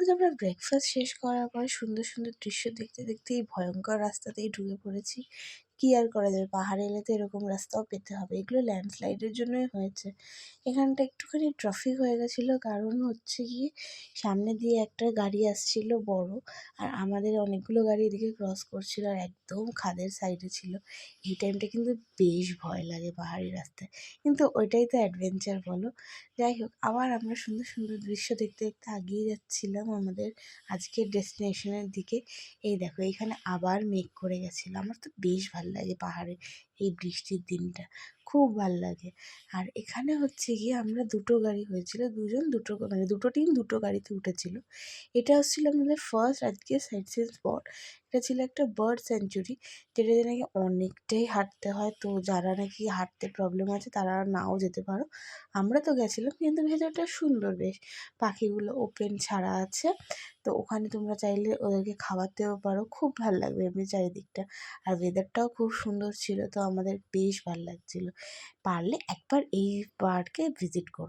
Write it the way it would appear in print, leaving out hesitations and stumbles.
তো আমরা ব্রেকফাস্ট শেষ করার পর সুন্দর, সুন্দর দৃশ্য দেখতে, দেখতে এই ভয়ঙ্কর রাস্তাতেই ঢুকে পড়েছি। কি আর করা যাবে? পাহাড়ে এলে তো এরকম রাস্তাও পেতে হবে। এগুলো ল্যান্ডস্লাইডের জন্যই হয়েছে। এখানটা একটুখানি ট্রাফিক হয়ে গেছিলো, কারণ হচ্ছে গিয়ে সামনে দিয়ে একটা গাড়ি আসছিল বড়, আর আমাদের অনেকগুলো গাড়ি এদিকে ক্রস করছিল আর একদম খাদের সাইডে ছিল। এই টাইমটা কিন্তু বেশ ভয় লাগে পাহাড়ি রাস্তায়। কিন্তু ওইটাই তো অ্যাডভেঞ্চার বলো? যাই হোক, আবার আমরা সুন্দর, সুন্দর দৃশ্য দেখতে, দেখতে এগিয়ে যাচ্ছিলাম আমাদের আজকের ডেস্টিনেশনের দিকে। এই দেখো এখানে আবার মেঘ করে গেছিলো। আমার তো বেশ ভাল লাগে পাহাড়ে এই বৃষ্টির দিনটা, খুব ভাল লাগে। আর এখানে হচ্ছে গিয়ে আমরা দুটো গাড়ি হয়েছিল, দুজন দুটো মানে দুটো টিম দুটো গাড়িতে উঠেছিল। এটা হচ্ছিল আমাদের ফার্স্ট আজকের সাইট সিইং স্পট। এটা ছিল একটা বার্ড স্যাংচুরি, যেটাতে নাকি অনেকটাই হাঁটতে হয়। তো যারা নাকি হাঁটতে প্রবলেম আছে তারা নাও যেতে পারো। আমরা তো গেছিলাম, কিন্তু ভেতরটা সুন্দর বেশ, পাখিগুলো ওপেন ছাড়া আছে। তো ওখানে তোমরা চাইলে ওদেরকে খাওয়াতেও পারো, খুব ভাল লাগবে এমনি চারিদিকটা। আর ওয়েদারটাও খুব সুন্দর ছিল, তো আমাদের বেশ ভাল লাগছিলো। পারলে একবার এই পার্কে ভিজিট করো।